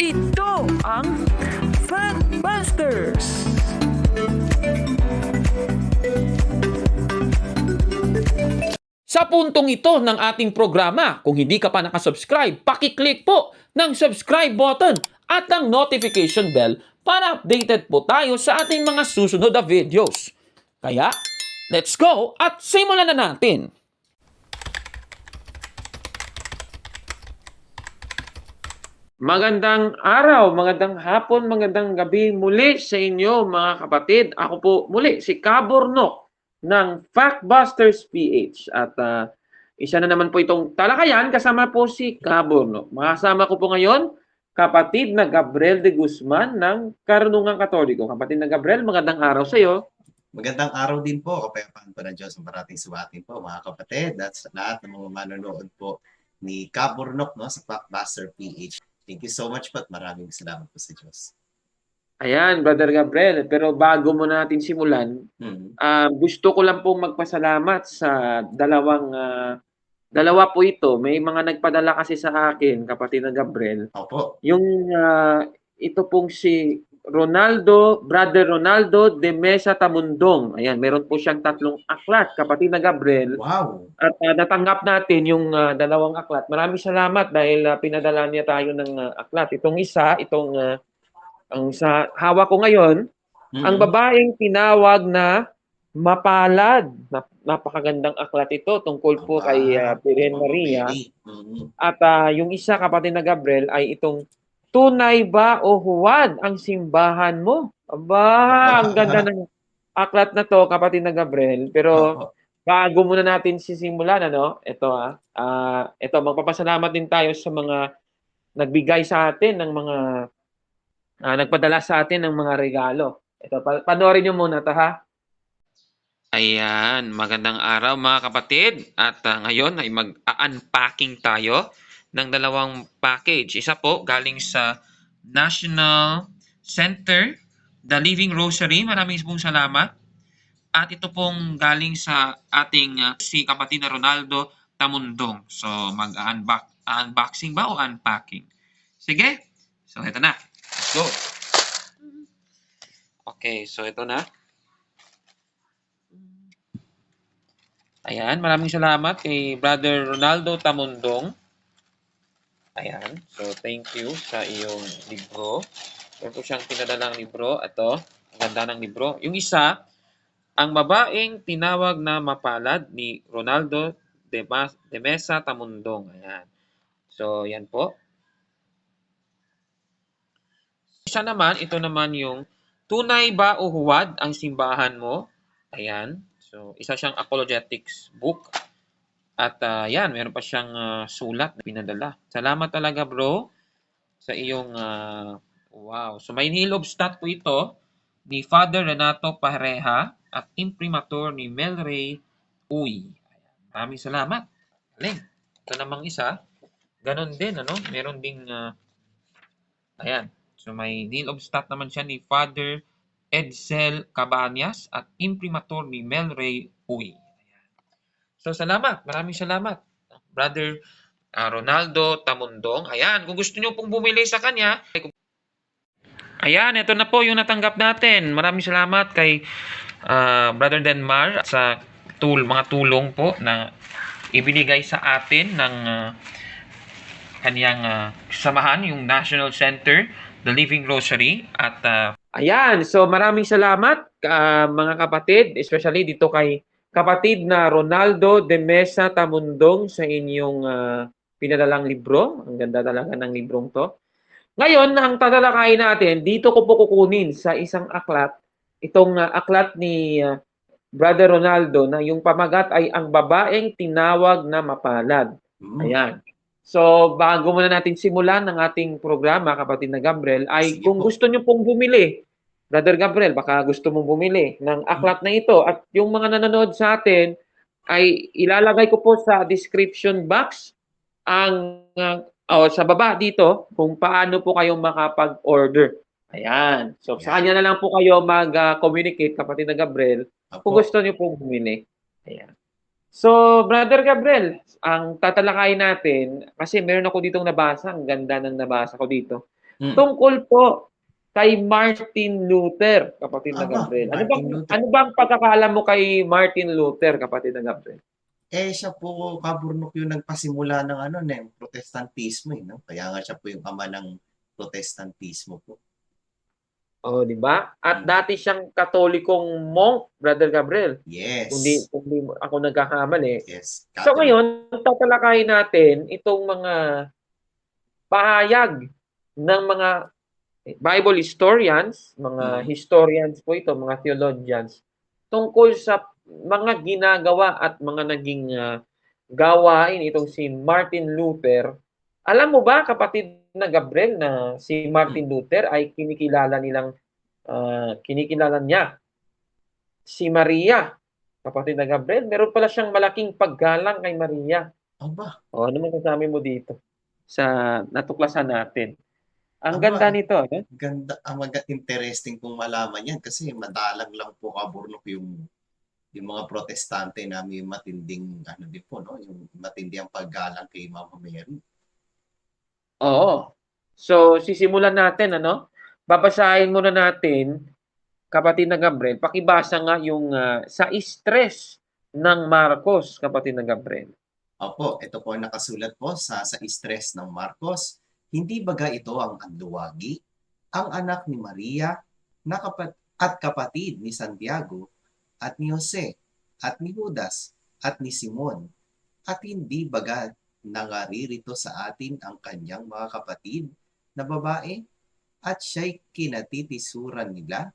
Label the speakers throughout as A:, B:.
A: Ito ang Fatbusters! Sa puntong ito ng ating programa, kung hindi ka pa nakasubscribe, pakiclick po ng subscribe button at ang notification bell para updated po tayo sa ating mga susunod na videos. Kaya, let's go at simulan na natin! Magandang araw, magandang hapon, magandang gabi muli sa inyo mga kapatid. Ako po muli si Kabornok ng Factbusters PH at isa na naman po itong talakayan kasama po si Kabornok. Makasama ko po ngayon kapatid na Gabriel de Guzman ng Karunungang Katoliko. Kapatid na Gabriel, magandang araw sa iyo.
B: Magandang araw din po, kapayapaan po ng Diyos ang parating subatin po mga kapatid at sa lahat ng mga manonood po ni Kabornok sa Factbuster PH. Thank you so much po at maraming salamat po sa Diyos.
A: Ayan, Brother Gabriel. Pero bago mo natin simulan, gusto ko lang pong magpasalamat sa dalawa po ito. May mga nagpadala kasi sa akin, kapatid na Gabriel.
B: Opo.
A: Yung ito pong si Brother Ronaldo de Mesa Tamundong. Ayan, meron po siyang 3 aklat, kapatid na Gabriel.
B: Wow.
A: At natanggap natin yung 2 aklat. Maraming salamat dahil pinadala niya tayo ng aklat. Itong isa, ang sa hawak ko ngayon, ang babaeng tinawag na mapalad. Napakagandang aklat ito tungkol po kay Virgen Maria. At yung isa, kapatid na Gabriel, ay itong tunay ba o huwad ang simbahan mo? Aba, ang ganda ng aklat na to, kapatid na Gabriel. Pero bago muna natin sisimulan, ito, magpapasalamat din tayo sa mga nagbigay sa atin ng mga nagpadala sa atin ng mga regalo. Ito, panoorin nyo muna ito, ha? Ayan, magandang araw mga kapatid. At ngayon ay mag-unpacking tayo ng 2 package. Isa po galing sa National Center, The Living Rosary. Maraming pong salamat. At ito pong galing sa ating si kapatid na Ronaldo Tamundong. So, mag-unboxing ba o unpacking? Sige. So, ito na. Let's go. Okay, so ito na. Ayan, maraming salamat kay Brother Ronaldo Tamundong. Ayan, so thank you sa iyong libro. Meron po siyang pinadalang libro. Ito, ang ganda ng libro. Yung isa, ang babaeng tinawag na mapalad ni Ronaldo de Mesa Tamundong. Ayan. So, yan po. Isa naman, ito naman yung tunay ba o huwad ang simbahan mo? Ayan. So, isa siyang apologetics book. At yan, meron pa siyang sulat na pinadala. Salamat talaga, bro, sa iyong wow. So, may nilobstat po ito ni Father Renato Pareja at imprimatur ni Melray Uy. Maraming salamat. Galing. Ito namang isa. Ganon din, meron ding ayan. So, may nilobstat naman siya ni Father Edsel Cabañas at imprimatur ni Melray Uy. So, salamat. Maraming salamat. Brother Ronaldo Tamundong. Ayan, kung gusto nyo pong bumili sa kanya. Ayan, ito na po yung natanggap natin. Maraming salamat kay Brother Denmar sa mga tulong po na ibinigay sa atin ng kanyang samahan, yung National Center, The Living Rosary. At ayan, so maraming salamat mga kapatid, especially dito kay kapatid na Ronaldo de Mesa Tamundong sa inyong pinadalang libro. Ang ganda talaga ng librong to. Ngayon, ang tatalakayin natin, dito ko po kukunin sa isang aklat, itong aklat ni Brother Ronaldo na yung pamagat ay ang babaeng tinawag na mapalad. Ayan. So, bago muna natin simulan ng ating programa, kapatid na Gabriel, ay kung gusto nyo pong bumili, Brother Gabriel, baka gusto mong bumili ng aklat na ito. At yung mga nanonood sa atin, ay ilalagay ko po sa description box ang sa baba dito kung paano po kayo makapag-order. Ayan. So, sa kanya na lang po kayo mag-communicate, kapatid na Gabriel, kung gusto niyo pong bumili. Ayan. So, Brother Gabriel, ang tatalakayin natin, kasi meron ako ditong nabasa, ang ganda ng nabasa ko dito. Tungkol po kay Martin Luther, kapatid na
B: Aba,
A: Gabriel.
B: Martin Luther.
A: Ano bang pagkakaalam mo kay Martin Luther, kapatid na Gabriel?
B: Siya po, Kaburnok, yung nagpasimula ng ng Protestantismo, no? Kaya nga siya po yung ama ng Protestantismo po.
A: Oh, di ba? At dati siyang Katolikong monk, Brother Gabriel.
B: Yes.
A: Kung di ako nagkakamali.
B: Yes.
A: So ngayon, tatalakayin natin itong mga pahayag ng mga Bible historians, mga historians po ito, mga theologians, tungkol sa mga ginagawa at mga naging gawain itong si Martin Luther. Alam mo ba, kapatid na Gabriel, na si Martin Luther ay kinikilala niya si Maria, kapatid na Gabriel. Meron pala siyang malaking paggalang kay Maria.
B: Aba.
A: Ano masasabi mo dito sa natuklasan natin? Ang
B: Aba,
A: ganda nito.
B: Ganda, interesting kung malaman yan kasi madalang lang po, Kaburnok, yung mga protestante na may matinding din po, no? Yung matinding paggalang kay Mama Mary.
A: Oo. So, sisimulan natin, babasahin muna natin, kapatid na Gabriel, pakibasa nga yung sa stress ng Marcos, kapatid na Gabriel.
B: Opo, ito po nakasulat po sa stress ng Marcos. Hindi baga ito ang anluwagi, ang anak ni Maria at kapatid ni Santiago at ni Jose at ni Judas at ni Simon, at hindi baga nangaririto sa atin ang kanyang mga kapatid na babae at siya'y kinatitisuran nila?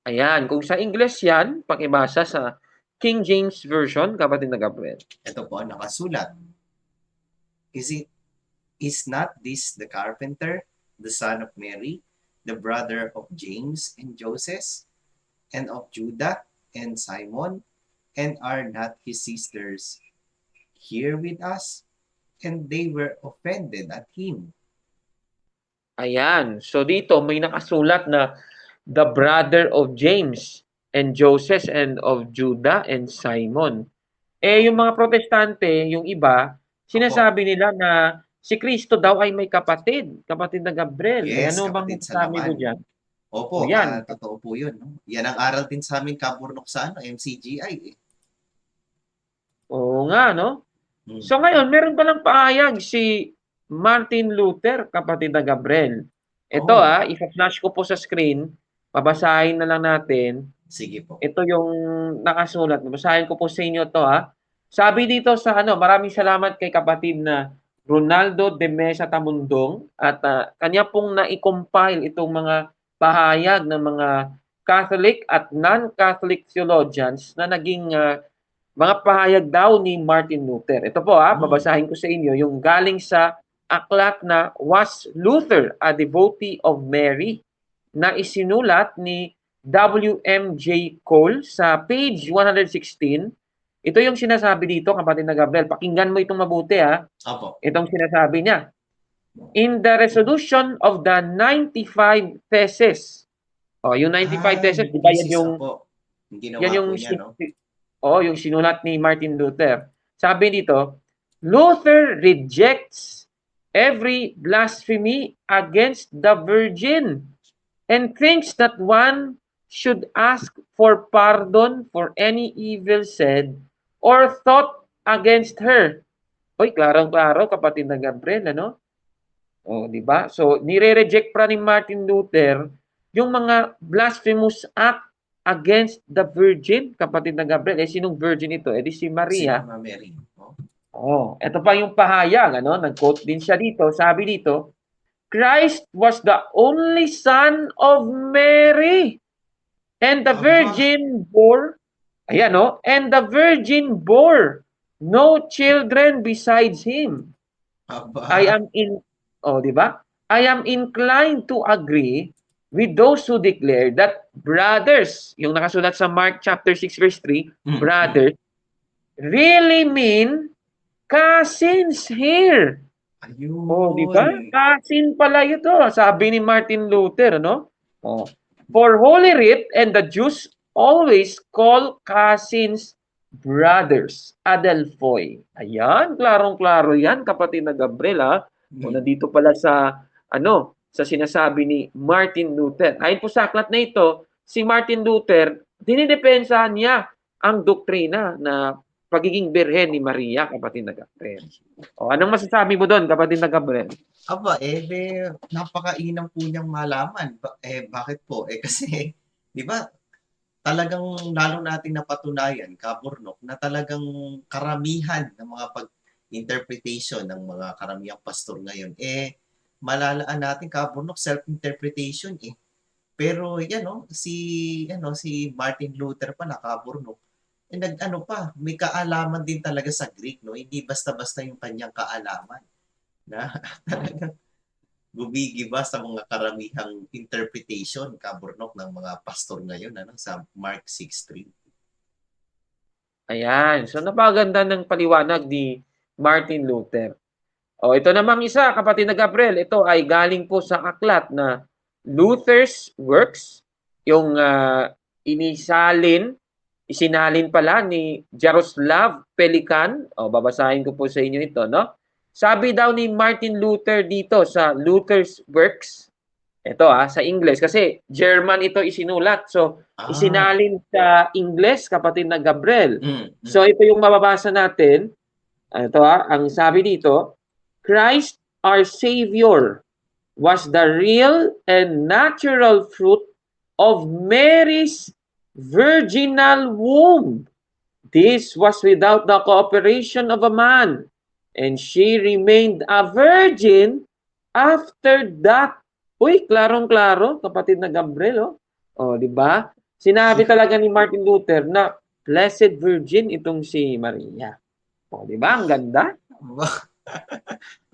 A: Ayan, kung sa English yan, pakibasa sa King James Version, kapatid na Gabriel.
B: Ito po nakasulat. Is not this the carpenter, the son of Mary, the brother of James and Joseph, and of Judah and Simon, and are not his sisters here with us? And they were offended at him.
A: Ayan. So dito may nakasulat na the brother of James and Joseph and of Judah and Simon. Yung mga protestante, yung iba, sinasabi nila na si Kristo daw ay may kapatid na Gabriel.
B: Yes,
A: Ano bang
B: kapatid sa
A: sabi mo
B: laman.
A: dyan?
B: Opo,
A: Yan.
B: Totoo po yun. No? Yan ang aral din sa amin, Kaburnok, sa MCGI.
A: Oo nga, no? So ngayon, meron palang paayag si Martin Luther, kapatid na Gabriel. Ito i-flash ko po sa screen. Babasahin na lang natin.
B: Sige po.
A: Ito yung nakasulat. Babasahin ko po sa inyo to Sabi dito sa maraming salamat kay kapatid na Ronaldo de Mesa Tamundong at kanya pong na-compile itong mga pahayag ng mga Catholic at non-Catholic theologians na naging mga pahayag daw ni Martin Luther. Ito po babasahin ko sa inyo yung galing sa aklat na Was Luther a Devotee of Mary na isinulat ni W.M.J. Cole sa page 116. Ito yung sinasabi dito, kapatid na Gabriel. Pakinggan mo itong mabuti
B: Opo.
A: Itong sinasabi niya. In the resolution of the 95 theses. Yung 95 theses, di ba yan yung yung sinulat ni Martin Luther. Sabi dito, Luther rejects every blasphemy against the Virgin and thinks that one should ask for pardon for any evil said or thought against her. Klarong-klaro, kapatid na Gabriel, di ba? So, nire-reject pa ni Martin Luther yung mga blasphemous act against the Virgin, kapatid na Gabriel. Sinong Virgin ito? Di si Maria.
B: Si Mama Mary.
A: Ito pa yung pahayag, nag-quote din siya dito. Sabi dito, Christ was the only son of Mary. And the Virgin bore, and the Virgin bore no children besides him. Di ba? I am inclined to agree with those who declare that brothers, yung nakasulat sa Mark chapter 6 verse 3, brothers, really mean cousins here.
B: Ayun.
A: Di ba? Cousin pala ito, sabi ni Martin Luther, For Holy Writ and the Jews always call cousins brothers, adelphoi. Ayan, klarong-klaro yan, kapatid na Gabriel, nandito pala sa sa sinasabi ni Martin Luther. Ayon po sa aklat na ito, si Martin Luther, dinidepensahan niya ang doktrina na pagiging birhen ni Maria, kapatid na Gabriel. Anong masasabi mo doon, kapatid na Gabriel?
B: Aba, napakainam po niyang malaman. Bakit po? Kasi, di ba, talagang lalo nating napatunayan, Kaburnok, na talagang karamihan ng mga pag-interpretation ng mga karamihang pastor ngayon, malalaan natin, Kaburnok, self-interpretation eh. Pero yan, si Martin Luther pala, Kaburnok, may kaalaman din talaga sa Greek, no? Hindi basta-basta yung kanyang kaalaman na talagang gumigiba sa mga karamihang interpretation, Kaburnok, ng mga pastor ngayon sa Mark 6:3.
A: Ayan. So, napaganda ng paliwanag ni Martin Luther. Ito namang isa, kapatid na Gabriel. Ito ay galing po sa aklat na Luther's Works, yung isinalin pala ni Jaroslav Pelikan. Babasahin ko po sa inyo ito, no? Sabi daw ni Martin Luther dito sa Luther's Works, ito sa English, kasi German ito isinulat. So, isinalin sa English, kapatid na Gabriel. So, ito yung mababasa natin. Ito ang sabi dito, Christ our Savior was the real and natural fruit of Mary's virginal womb. This was without the cooperation of a man, and she remained a virgin after that. Uy, klarong-klaro, kapatid na Gabriel, di ba? Sinabi talaga ni Martin Luther na Blessed Virgin itong si Maria. Di ba? Ang ganda.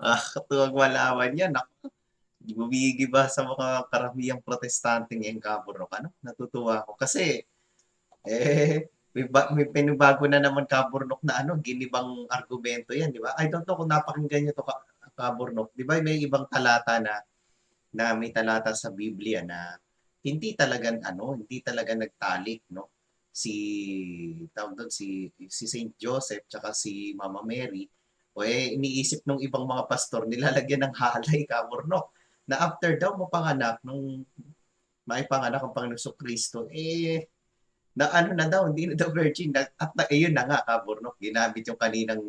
B: Katuwag malaman yan. Gumigiba sa mga karamihang protestante ngayon, Kaburnok. Natutuwa ako. Kasi, may pinibago na naman, Kaburnok, na ginibang argumento yan, di ba? I don't know kung napakinggan nyo to, Kaburnok. Di ba may ibang talata na may talata sa Biblia na hindi talaga nagtalik, no? Si Saint Joseph tsaka si Mama Mary, iniisip ng ibang mga pastor, nilalagyan ng halay, Kaburnok, na after daw maipanganak ang Panginoong Kristo, na daw, hindi na daw virgin. Ayun na nga, Kaburnok, ginamit yung kaninang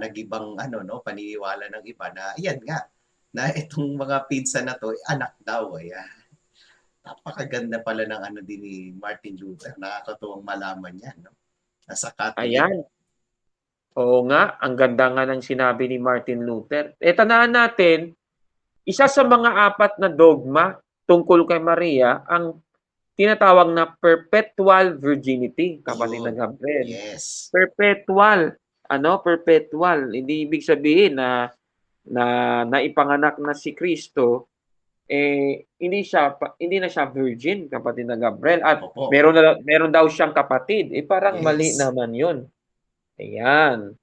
B: nagibang paniniwala ng iba na, ayan nga, na itong mga pinsan na to, anak daw. Ayan. Napakaganda pala ng din ni Martin Luther. Nakakatuwang malaman yan, no? Nasa Catholic.
A: Ayan. Oo nga, ang ganda nga ng sinabi ni Martin Luther. Tandaan natin, isa sa mga 4 na dogma tungkol kay Maria, ang tinatawag na perpetual virginity, kapatid na Gabriel.
B: Yes.
A: Perpetual. Perpetual. Hindi ibig sabihin na naipanganak na si Kristo, hindi na siya virgin, kapatid na Gabriel. At meron daw siyang kapatid. Parang mali naman yun. Ayan.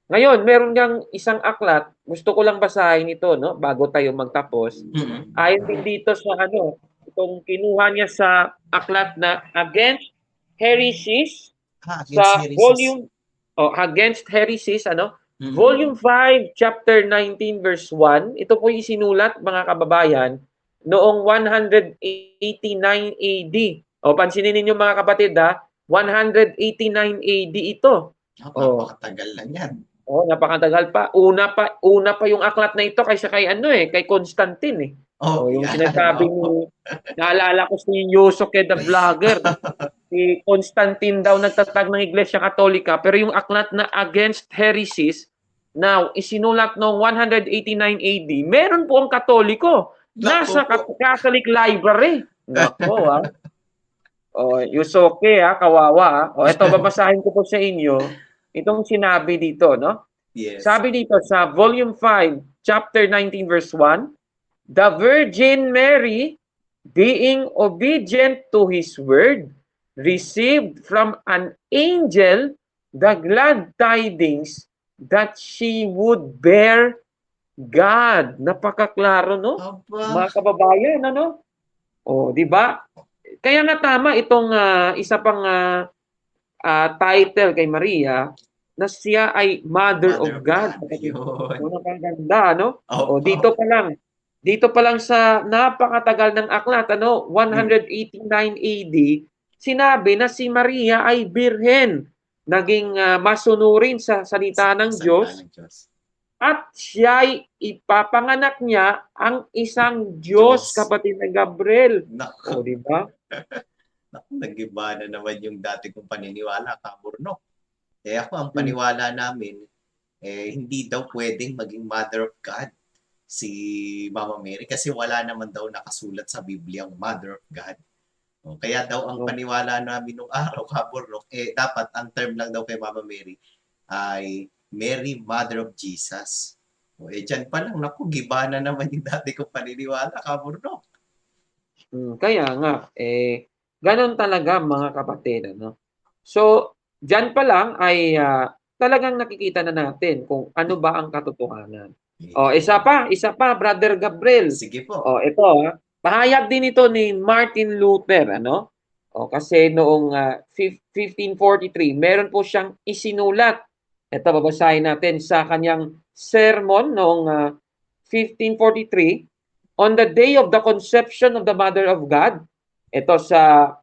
A: Ngayon, meron kang isang aklat, gusto ko lang basahin ito, no, bago tayo magtapos. Ayon din dito sa itong kinuha niya sa aklat na Against Heresies, sa volume Against Heresies, volume 5, chapter 19, verse 1. Ito po isinulat, mga kababayan, noong 189 AD. Pansinin ninyo, mga kapatid, 189 AD ito.
B: Napakatagal lang yan.
A: Napakatagal pa. Una pa yung aklat na ito kaysa kay kay Constantine yung sinasabi mo, naalala ko si Yusuke the Vlogger. Si Constantine daw nagtatag ng Iglesia Katolika, pero yung aklat na Against Heresies, now isinulat noong 189 AD, meron po ang Katoliko. Nasa Catholic Library. Nako, Yusuke, kawawa. Ito, babasahin ko po sa inyo itong sinabi dito, no?
B: Yes.
A: Sabi dito sa volume 5, chapter 19, verse 1, the Virgin Mary, being obedient to His word, received from an angel the glad tidings that she would bear God. Napakaklaro, no? Mga kababayan, di ba? Kaya nga tama itong isa pang title kay Maria, na siya ay Mother of God. Napakaganda, no? Dito pa lang, dito pa lang sa napakatagal ng aklat, 189 AD, sinabi na si Maria ay birhen, naging masunurin sa salita ng
B: Salita
A: Diyos,
B: ng Diyos.
A: at siya'y ipapanganak niya ang isang Diyos,
B: Diyos.
A: kapatid na Gabriel. O,
B: Naku,
A: di ba?
B: nag-iba na naman yung dati kong paniniwala, Kaburnok. Ako, ang
A: Hmm.
B: paniwala namin, hindi daw pwedeng maging Mother of God si Mama Mary kasi wala naman daw nakasulat sa Biblia ang Mother of God. Kaya daw ang
A: Oh.
B: paniwala namin nung araw, Kaburnok, dapat ang term lang daw kay Mama Mary ay Mary, Mother of Jesus. Dyan pa lang, naku, giba na naman yung dati kong paniniwala, Kaburnok.
A: Kaya nga, gano'n talaga mga kapatid, ano. So, diyan pa lang ay, talagang nakikita na natin kung ano ba ang katotohanan. Oh, isa pa Brother Gabriel.
B: Sige po.
A: Oh, ito, pahayag din ito ni Martin Luther, ano. Oh, kasi noong 1543 meron po siyang isinulat. Ito, babasahin natin sa kanyang sermon noong 1543. On the day of the conception of the Mother of God, ito sa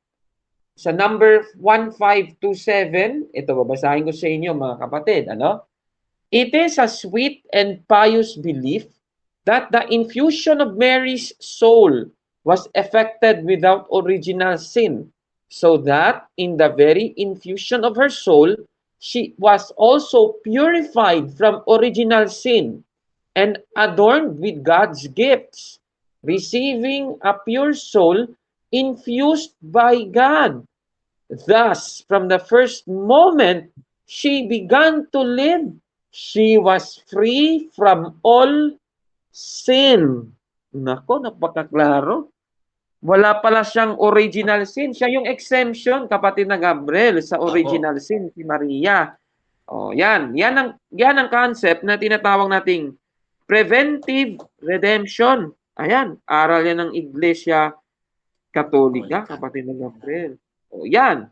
A: number 1527, ito babasahin ko sa inyo mga kapatid, ano? It is a sweet and pious belief that the infusion of Mary's soul was effected without original sin, so that in the very infusion of her soul, she was also purified from original sin and adorned with God's gifts, receiving a pure soul infused by God. Thus, from the first moment she began to live, she was free from all sin. Nako, napakaklaro. Wala pala siyang original sin. Siya yung exemption, kapatid na Gabriel, sa
B: Ako,
A: original sin, si Maria. Oh, yan. Yan ang concept na tinatawag nating preventive redemption. Ayan, aral yan ng Iglesia Katolika, kapatid na Gabriel. O, yan.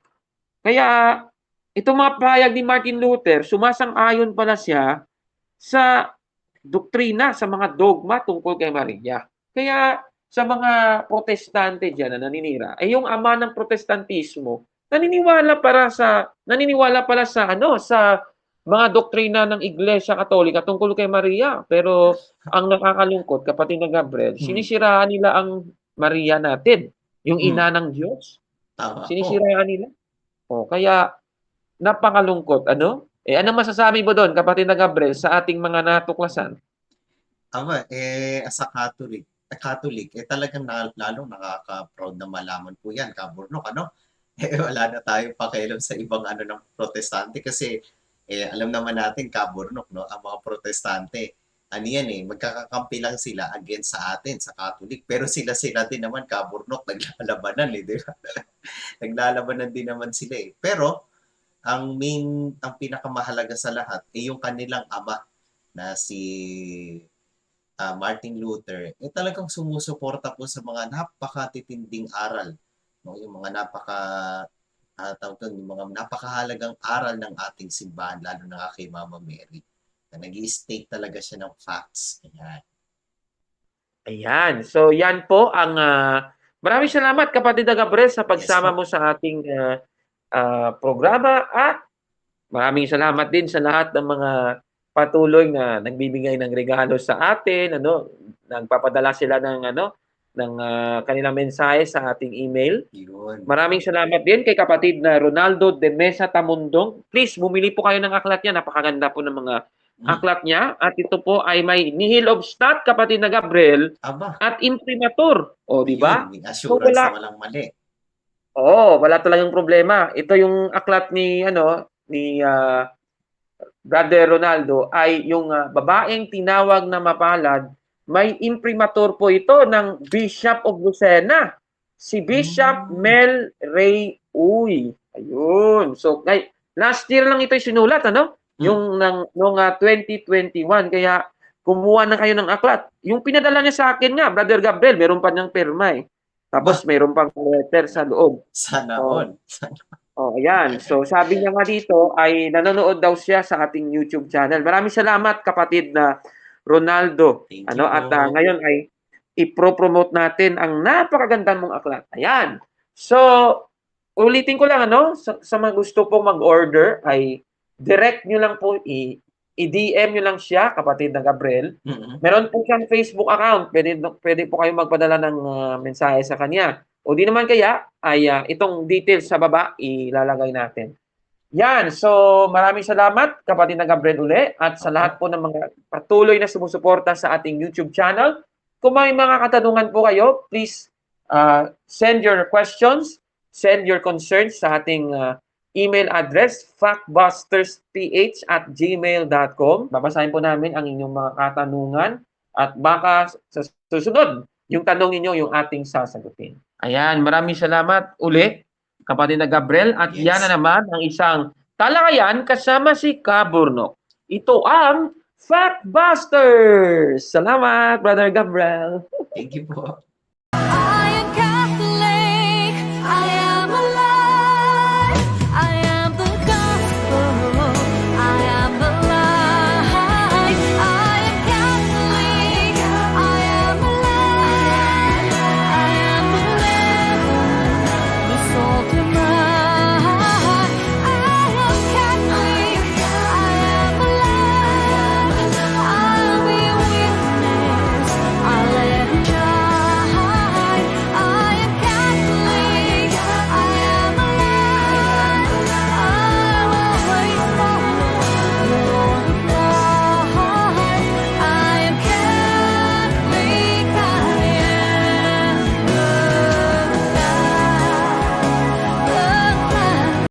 A: Kaya, itong mga pahayag ni Martin Luther, sumasang-ayon pala siya sa doktrina, sa mga dogma tungkol kay Maria. Kaya, sa mga protestante dyan na naninira, yung ama ng protestantismo, naniniwala pala sa mga doktrina ng Iglesia Katolika tungkol kay Maria. Pero ang nakakalungkot, kapatid na Gabriel, sinisiraan nila ang Maria natin, yung ina ng Diyos.
B: tama po.
A: Sinisiraan nila. Kaya napakalungkot, ano? Ano masasabi mo doon, kapatid na Gabriel, sa ating mga natuklasan?
B: As a Catholic, talagang lalong nakaka-proud na malaman po yan, Kaburnok, ano? Wala na tayong pakialam sa ibang ng protestante kasi alam naman natin, Kaburnok, no? Ang mga protestante, magkakakampi lang sila against sa atin, sa Catholic. Pero sila din naman, Kaburnok, naglalabanan, di ba? Naglalabanan din naman sila eh. Pero, ang pinakamahalaga sa lahat ay yung kanilang ama na si Martin Luther, talagang sumusuporta po sa mga napakatitinding aral, no? Yung mga yung mga napakahalagang aral ng ating simbahan, lalo na kay Mama Mary, na nag-i-state talaga siya ng facts.
A: Ayan. So, yan po ang maraming salamat, kapatid na Gabriel, sa pagsama
B: Yes,
A: mo sa ating programa, at maraming salamat din sa lahat ng mga patuloy na nagbibigay ng regalo sa atin, nagpapadala sila ng kanilang mensahe sa ating email.
B: yun.
A: Maraming salamat din kay kapatid na Ronaldo de Mesa Tamundong. Please, bumili po kayo ng aklat niya. Napakaganda po ng mga aklat niya. At ito po ay may nihil obstat, kapatid na Gabriel,
B: Aba,
A: at imprimatur. O, di ba?
B: ayun, may
A: So,
B: assurance na walang mali.
A: wala talagang problema. Ito yung aklat ni Brother Ronaldo, ay yung babaeng tinawag na mapalad. May imprimatur po ito ng Bishop of Lucena, si Bishop Mel Ray Uy. Ayun. So, last year lang ito sinulat, yung noong 2021. Kaya kumuha na kayo ng aklat. Yung pinadala niya sa akin nga, Brother Gabriel, meron pa niyang pirma eh. Tapos meron pang letter sa loob.
B: Sana all.
A: Ayan. So, sabi niya nga dito ay nanonood daw siya sa ating YouTube channel. Maraming salamat, kapatid na Ronaldo.
B: Thank you
A: At
B: po.
A: ngayon ay ipro-promote natin ang napakaganda mong aklat. Ayan. So, ulitin ko lang sa mga gusto pong mag-order ay direct nyo lang po i-DM nyo lang siya, kapatid na Gabriel. Meron po siyang Facebook account. Pwede po kayo magpadala ng mensahe sa kanya. O di naman kaya ay itong details sa baba ilalagay natin. Yan. So, maraming salamat, kapatid na Gabriel uli, at sa lahat po ng mga patuloy na sumusuporta sa ating YouTube channel. Kung may mga katanungan po kayo, please send your questions, send your concerns sa ating email address, factbustersph@gmail.com. Babasahin po namin ang inyong mga katanungan at baka sa susunod, yung tanong ninyo, yung ating sasagutin. Ayan, maraming salamat uli, kapatid na Gabriel. At
B: Yes.
A: yan na naman ang isang talakayan kasama si Kaburnok. Ito ang Factbusters! Salamat, Brother Gabriel.
B: Thank you po.